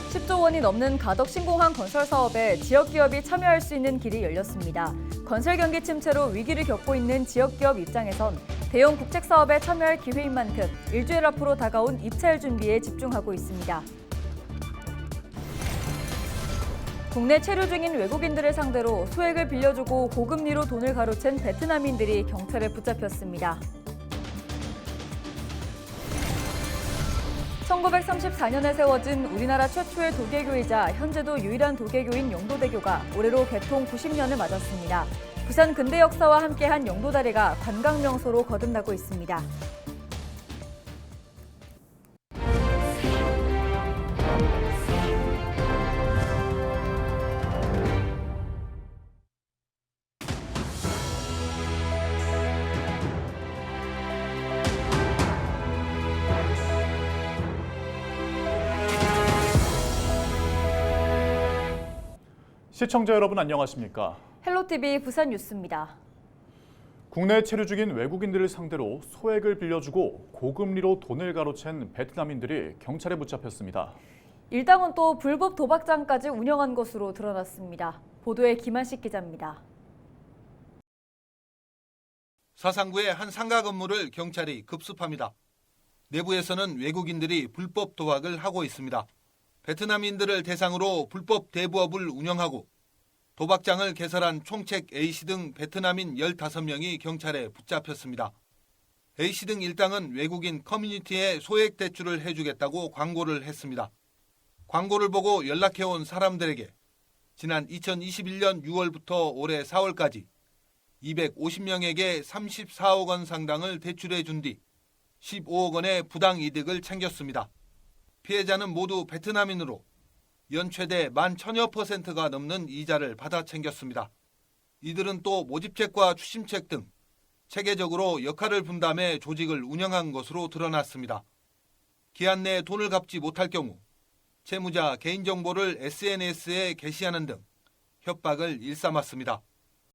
10조 원이 넘는 가덕 신공항 건설 사업에 지역 기업이 참여할 수 있는 길이 열렸습니다. 건설 경기 침체로 위기를 겪고 있는 지역 기업 입장에선 대형 국책 사업에 참여할 기회인 만큼 일주일 앞으로 다가온 입찰 준비에 집중하고 있습니다. 국내 체류 중인 외국인들을 상대로 소액을 빌려주고 고금리로 돈을 가로챈 베트남인들이 경찰에 붙잡혔습니다. 1934년에 세워진 우리나라 최초의 도계교이자 현재도 유일한 도계교인 영도대교가 올해로 개통 90년을 맞았습니다. 부산 근대 역사와 함께한 영도다리가 관광 명소로 거듭나고 있습니다. 시청자 여러분 안녕하십니까? 헬로티비 부산 뉴스입니다. 국내 체류 중인 외국인들을 상대로 소액을 빌려주고 고금리로 돈을 가로챈 베트남인들이 경찰에 붙잡혔습니다. 일당은 또 불법 도박장까지 운영한 것으로 드러났습니다. 보도에 김한식 기자입니다. 사상구의 한 상가 건물을 경찰이 급습합니다. 내부에서는 외국인들이 불법 도박을 하고 있습니다. 베트남인들을 대상으로 불법 대부업을 운영하고 도박장을 개설한 총책 A씨 등 베트남인 15명이 경찰에 붙잡혔습니다. A씨 등 일당은 외국인 커뮤니티에 소액 대출을 해주겠다고 광고를 했습니다. 광고를 보고 연락해온 사람들에게 지난 2021년 6월부터 올해 4월까지 250명에게 34억 원 상당을 대출해 준 뒤 15억 원의 부당 이득을 챙겼습니다. 피해자는 모두 베트남인으로 연 최대 11,000%가 넘는 이자를 받아 챙겼습니다. 이들은 또 모집책과 추심책 등 체계적으로 역할을 분담해 조직을 운영한 것으로 드러났습니다. 기한 내에 돈을 갚지 못할 경우 채무자 개인정보를 SNS에 게시하는 등 협박을 일삼았습니다.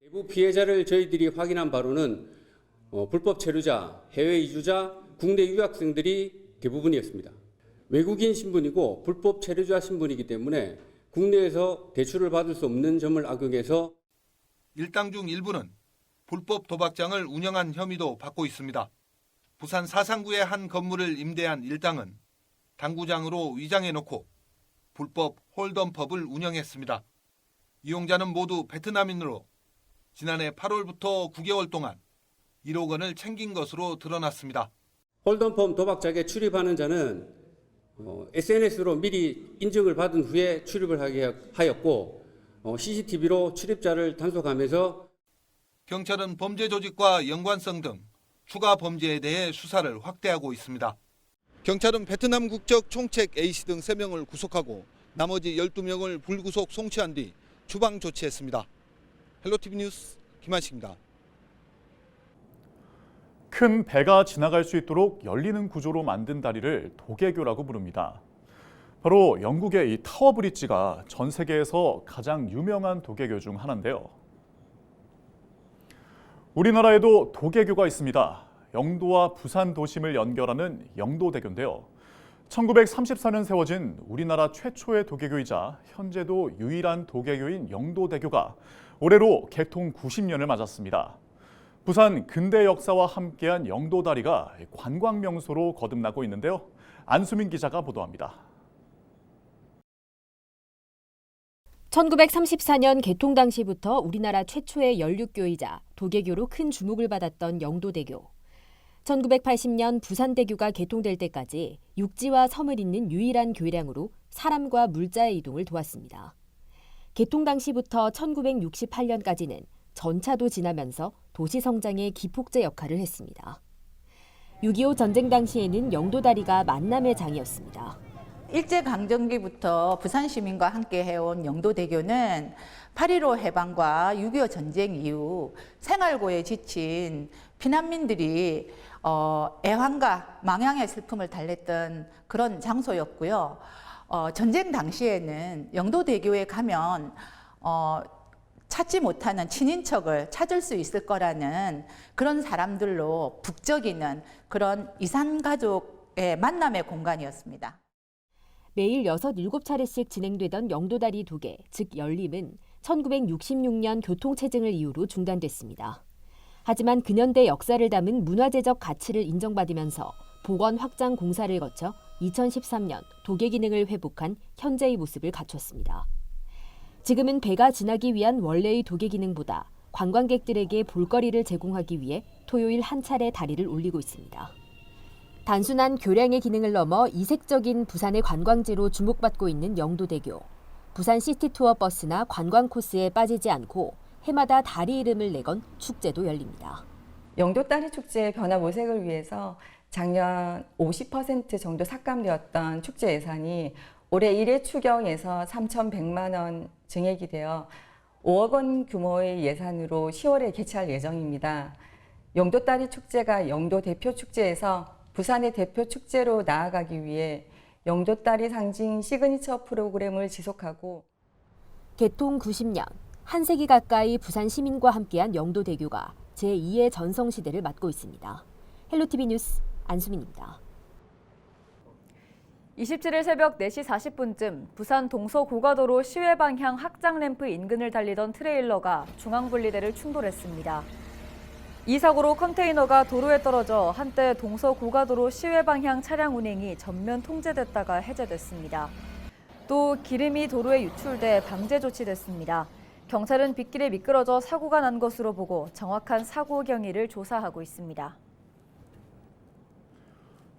내부 피해자를 저희들이 확인한 바로는 불법 체류자, 해외 이주자, 국내 유학생들이 대부분이었습니다. 외국인 신분이고 불법 체류자 신분이기 때문에 국내에서 대출을 받을 수 없는 점을 악용해서 일당 중 일부는 불법 도박장을 운영한 혐의도 받고 있습니다. 부산 사상구의 한 건물을 임대한 일당은 당구장으로 위장해놓고 불법 홀덤펍을 운영했습니다. 이용자는 모두 베트남인으로 지난해 8월부터 9개월 동안 1억 원을 챙긴 것으로 드러났습니다. 홀덤펌 도박장에 출입하는 자는 SNS로 미리 인증을 받은 후에 출입을 하게 하였고 CCTV로 출입자를 단속하면서 경찰은 범죄 조직과 연관성 등 추가 범죄에 대해 수사를 확대하고 있습니다. 경찰은 베트남 국적 총책 A씨 등 3명을 구속하고 나머지 12명을 불구속 송치한 뒤 추방 조치했습니다. 헬로티비 뉴스 김한식입니다. 큰 배가 지나갈 수 있도록 열리는 구조로 만든 다리를 도계교라고 부릅니다. 바로 영국의 이 타워 브릿지가 전 세계에서 가장 유명한 도계교 중 하나인데요. 우리나라에도 도계교가 있습니다. 영도와 부산 도심을 연결하는 영도대교인데요. 1934년 세워진 우리나라 최초의 도계교이자 현재도 유일한 도계교인 영도대교가 올해로 개통 90년을 맞았습니다. 부산 근대 역사와 함께한 영도다리가 관광 명소로 거듭나고 있는데요. 안수민 기자가 보도합니다. 1934년 개통 당시부터 우리나라 최초의 연륙교이자 도계교로 큰 주목을 받았던 영도대교. 1980년 부산대교가 개통될 때까지 육지와 섬을 잇는 유일한 교량으로 사람과 물자의 이동을 도왔습니다. 개통 당시부터 1968년까지는 전차도 지나면서 도시 성장의 기폭제 역할을 했습니다. 6.25 전쟁 당시에는 영도다리가 만남의 장이었습니다. 일제강점기부터 부산 시민과 함께 해온 영도대교는 8.15 해방과 6.25 전쟁 이후 생활고에 지친 피난민들이 애환과 망향의 슬픔을 달랬던 그런 장소였고요. 전쟁 당시에는 영도대교에 가면 찾지 못하는 친인척을 찾을 수 있을 거라는 그런 사람들로 북적이는 그런 이산가족 만남의 공간이었습니다. 매일 6, 7차례씩 진행되던 영도다리 도계, 즉 열림은 1966년 교통체증을 이유로 중단됐습니다. 하지만 근현대 역사를 담은 문화재적 가치를 인정받으면서 복원 확장 공사를 거쳐 2013년 도계 기능을 회복한 현재의 모습을 갖췄습니다. 지금은 배가 지나기 위한 원래의 도계 기능보다 관광객들에게 볼거리를 제공하기 위해 토요일 한 차례 다리를 올리고 있습니다. 단순한 교량의 기능을 넘어 이색적인 부산의 관광지로 주목받고 있는 영도대교. 부산 시티투어 버스나 관광 코스에 빠지지 않고 해마다 다리 이름을 내건 축제도 열립니다. 영도다리 축제의 변화 모색을 위해서 작년 50% 정도 삭감되었던 축제 예산이 올해 1회 추경에서 3,100만 원 증액이 되어 5억 원 규모의 예산으로 10월에 개최할 예정입니다. 영도다리 축제가 영도 대표 축제에서 부산의 대표 축제로 나아가기 위해 영도다리 상징 시그니처 프로그램을 지속하고 개통 90년, 한 세기 가까이 부산 시민과 함께한 영도대교가 제2의 전성시대를 맞고 있습니다. 헬로티비 뉴스 안수민입니다. 27일 새벽 4시 40분쯤 부산 동서고가도로 시외 방향 확장램프 인근을 달리던 트레일러가 중앙분리대를 충돌했습니다. 이 사고로 컨테이너가 도로에 떨어져 한때 동서고가도로 시외 방향 차량 운행이 전면 통제됐다가 해제됐습니다. 또 기름이 도로에 유출돼 방제 조치됐습니다. 경찰은 빗길에 미끄러져 사고가 난 것으로 보고 정확한 사고 경위를 조사하고 있습니다.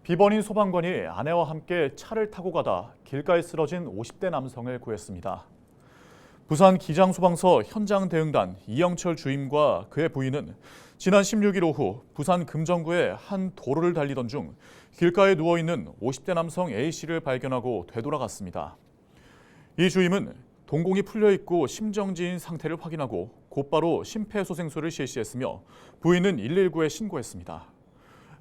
비번인 소방관이 아내와 함께 차를 타고 가다 길가에 쓰러진 50대 남성을 구했습니다. 부산 기장소방서 현장대응단 이영철 주임과 그의 부인은 지난 16일 오후 부산 금정구의 한 도로를 달리던 중 길가에 누워있는 50대 남성 A씨를 발견하고 되돌아갔습니다. 이 주임은 동공이 풀려있고 심정지인 상태를 확인하고 곧바로 심폐소생술을 실시했으며 부인은 119에 신고했습니다.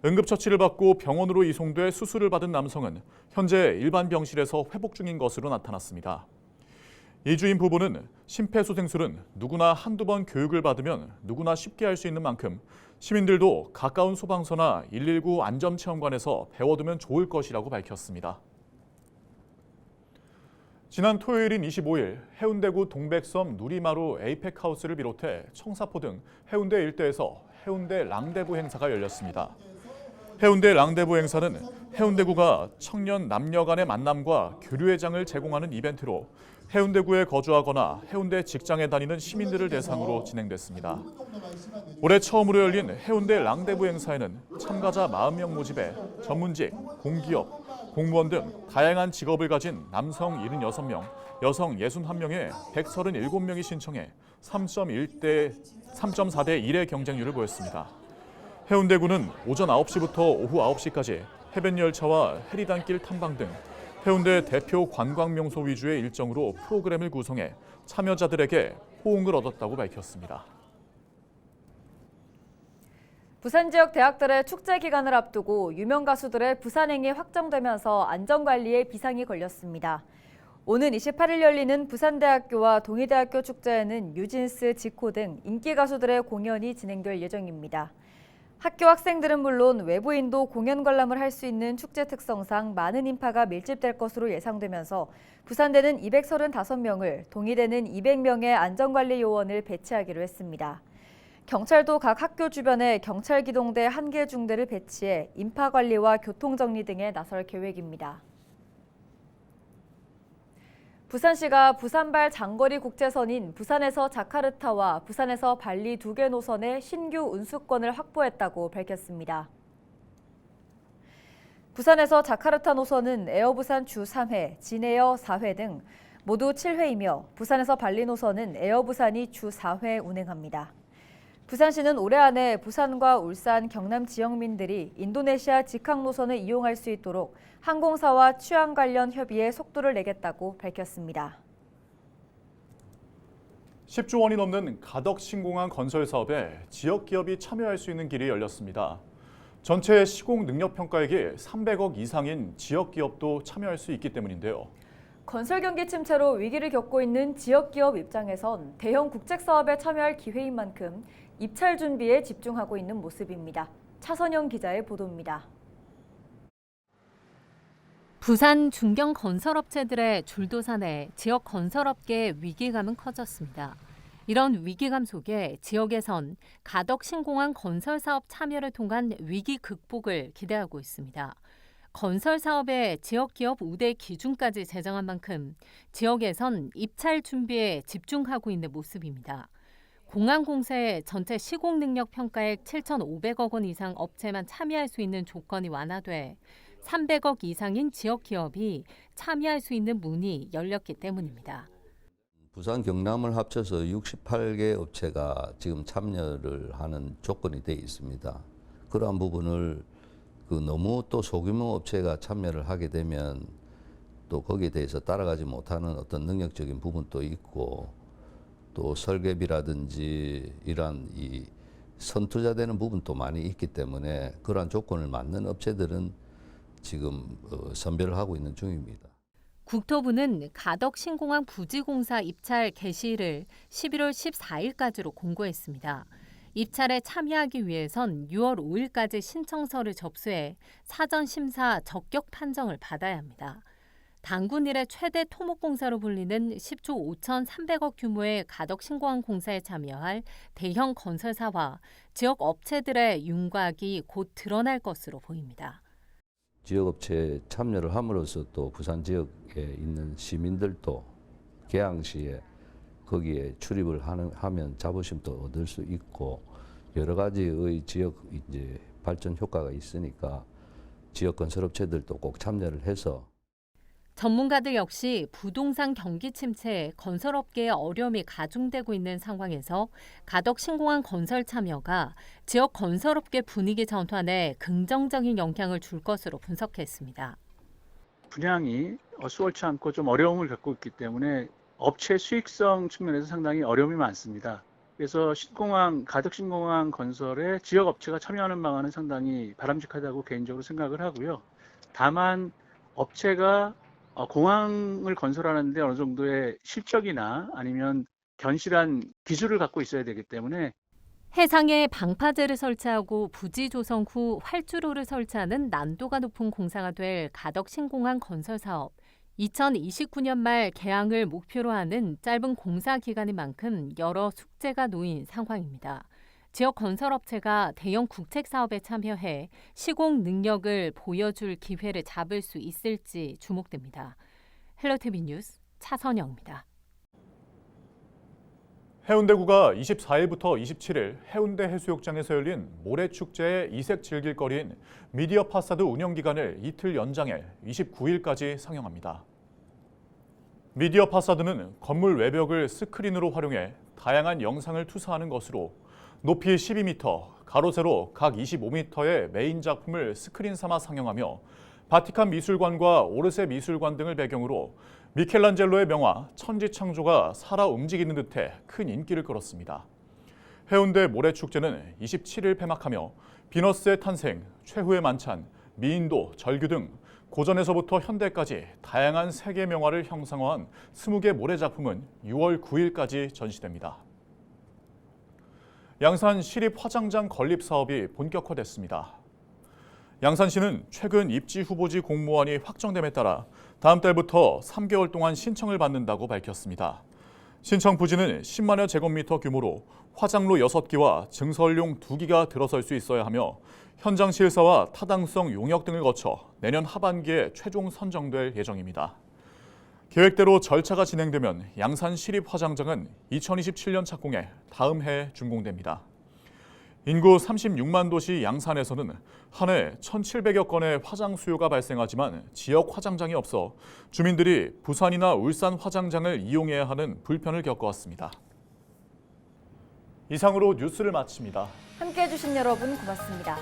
응급처치를 받고 병원으로 이송돼 수술을 받은 남성은 현재 일반 병실에서 회복 중인 것으로 나타났습니다. 이 주임 부부는 심폐소생술은 누구나 한두 번 교육을 받으면 누구나 쉽게 할 수 있는 만큼 시민들도 가까운 소방서나 119 안전체험관에서 배워두면 좋을 것이라고 밝혔습니다. 지난 토요일인 25일 해운대구 동백섬 누리마루 에이펙하우스를 비롯해 청사포 등 해운대 일대에서 해운대 랑데부 행사가 열렸습니다. 해운대 랑데부 행사는 해운대구가 청년 남녀 간의 만남과 교류의 장을 제공하는 이벤트로 해운대구에 거주하거나 해운대 직장에 다니는 시민들을 대상으로 진행됐습니다. 올해 처음으로 열린 해운대 랑데부 행사에는 참가자 40명 모집에 전문직, 공기업, 공무원 등 다양한 직업을 가진 남성 76명, 여성 61명에 137명이 신청해 3.4대 1의 경쟁률을 보였습니다. 해운대구는 오전 9시부터 오후 9시까지 해변 열차와 해리단길 탐방 등 해운대 대표 관광명소 위주의 일정으로 프로그램을 구성해 참여자들에게 호응을 얻었다고 밝혔습니다. 부산 지역 대학들의 축제 기간을 앞두고 유명 가수들의 부산행이 확정되면서 안전관리에 비상이 걸렸습니다. 오는 28일 열리는 부산대학교와 동의대학교 축제에는 뉴진스, 지코 등 인기 가수들의 공연이 진행될 예정입니다. 학교 학생들은 물론 외부인도 공연 관람을 할 수 있는 축제 특성상 많은 인파가 밀집될 것으로 예상되면서 부산대는 235명을, 동의대는 200명의 안전관리 요원을 배치하기로 했습니다. 경찰도 각 학교 주변에 경찰기동대 1개 중대를 배치해 인파 관리와 교통 정리 등에 나설 계획입니다. 부산시가 부산발 장거리 국제선인 부산에서 자카르타와 부산에서 발리 2개 노선의 신규 운수권을 확보했다고 밝혔습니다. 부산에서 자카르타 노선은 에어부산 주 3회, 진에어 4회 등 모두 7회이며 부산에서 발리 노선은 에어부산이 주 4회 운행합니다. 부산시는 올해 안에 부산과 울산, 경남 지역민들이 인도네시아 직항 노선을 이용할 수 있도록 항공사와 취항 관련 협의에 속도를 내겠다고 밝혔습니다. 10조 원이 넘는 가덕 신공항 건설 사업에 지역 기업이 참여할 수 있는 길이 열렸습니다. 전체 시공 능력 평가액이 300억 이상인 지역 기업도 참여할 수 있기 때문인데요. 건설 경기 침체로 위기를 겪고 있는 지역 기업 입장에선 대형 국책 사업에 참여할 기회인 만큼 입찰 준비에 집중하고 있는 모습입니다. 차선영 기자의 보도입니다. 부산 중견 건설업체들의 줄도사 내 지역 건설업계의 위기감은 커졌습니다. 이런 위기감 속에 지역에선 가덕 신공항 건설사업 참여를 통한 위기 극복을 기대하고 있습니다. 건설사업의 지역기업 우대 기준까지 제정한 만큼 지역에선 입찰 준비에 집중하고 있는 모습입니다. 공항공사의 전체 시공 능력 평가액 7,500억 원 이상 업체만 참여할 수 있는 조건이 완화돼 300억 이상인 지역 기업이 참여할 수 있는 문이 열렸기 때문입니다. 부산 경남을 합쳐서 68개 업체가 지금 참여를 하는 조건이 되어 있습니다. 그러한 부분을 너무 또 소규모 업체가 참여를 하게 되면 또 거기에 대해서 따라가지 못하는 어떤 능력적인 부분도 있고 또 설계비라든지 이러한 이 선투자되는 부분도 많이 있기 때문에 그러한 조건을 맞는 업체들은 지금 선별을 하고 있는 중입니다. 국토부는 가덕 신공항 부지공사 입찰 개시일을 11월 14일까지로 공고했습니다. 입찰에 참여하기 위해선 6월 5일까지 신청서를 접수해 사전 심사 적격 판정을 받아야 합니다. 단군 이래 최대 토목공사로 불리는 10조 5,300억 규모의 가덕 신공항 공사에 참여할 대형 건설사와 지역 업체들의 윤곽이 곧 드러날 것으로 보입니다. 지역업체에 참여를 함으로써 또 부산 지역에 있는 시민들도 개항 시에 거기에 출입을 하면 자부심도 얻을 수 있고 여러 가지의 지역 이제 발전 효과가 있으니까 지역 건설업체들도 꼭 참여를 해서 전문가들 역시 부동산 경기 침체에 건설업계의 어려움이 가중되고 있는 상황에서 가덕 신공항 건설 참여가 지역 건설업계 분위기 전환에 긍정적인 영향을 줄 것으로 분석했습니다. 분양이 수월치 않고 좀 어려움을 겪고 있기 때문에 업체 수익성 측면에서 상당히 어려움이 많습니다. 그래서 가덕 신공항 건설에 지역 업체가 참여하는 방안은 상당히 바람직하다고 개인적으로 생각을 하고요. 다만 업체가 공항을 건설하는데 어느 정도의 실적이나 아니면 견실한 기술을 갖고 있어야 되기 때문에 해상에 방파제를 설치하고 부지 조성 후 활주로를 설치하는 난도가 높은 공사가 될 가덕 신공항 건설 사업. 2029년 말 개항을 목표로 하는 짧은 공사 기간인 만큼 여러 숙제가 놓인 상황입니다. 지역 건설업체가 대형 국책 사업에 참여해 시공 능력을 보여줄 기회를 잡을 수 있을지 주목됩니다. 헬로티비 뉴스 차선영입니다. 해운대구가 24일부터 27일 해운대 해수욕장에서 열린 모래축제의 이색 즐길거리인 미디어 파사드 운영 기간을 이틀 연장해 29일까지 상영합니다. 미디어 파사드는 건물 외벽을 스크린으로 활용해 다양한 영상을 투사하는 것으로 높이 12m, 가로 세로 각 25m의 메인 작품을 스크린 삼아 상영하며 바티칸 미술관과 오르세 미술관 등을 배경으로 미켈란젤로의 명화 천지창조가 살아 움직이는 듯해 큰 인기를 끌었습니다. 해운대 모래축제는 27일 폐막하며 비너스의 탄생, 최후의 만찬, 미인도, 절규 등 고전에서부터 현대까지 다양한 세계 명화를 형상화한 20개 모래 작품은 6월 9일까지 전시됩니다. 양산 시립화장장 건립 사업이 본격화됐습니다. 양산시는 최근 입지 후보지 공모안이 확정됨에 따라 다음 달부터 3개월 동안 신청을 받는다고 밝혔습니다. 신청 부지는 10만여 제곱미터 규모로 화장로 6기와 증설용 2기가 들어설 수 있어야 하며 현장 실사와 타당성 용역 등을 거쳐 내년 하반기에 최종 선정될 예정입니다. 계획대로 절차가 진행되면 양산 시립화장장은 2027년 착공해 다음 해 준공됩니다. 인구 36만 도시 양산에서는 한 해 1,700여 건의 화장 수요가 발생하지만 지역 화장장이 없어 주민들이 부산이나 울산 화장장을 이용해야 하는 불편을 겪어왔습니다. 이상으로 뉴스를 마칩니다. 함께해 주신 여러분 고맙습니다.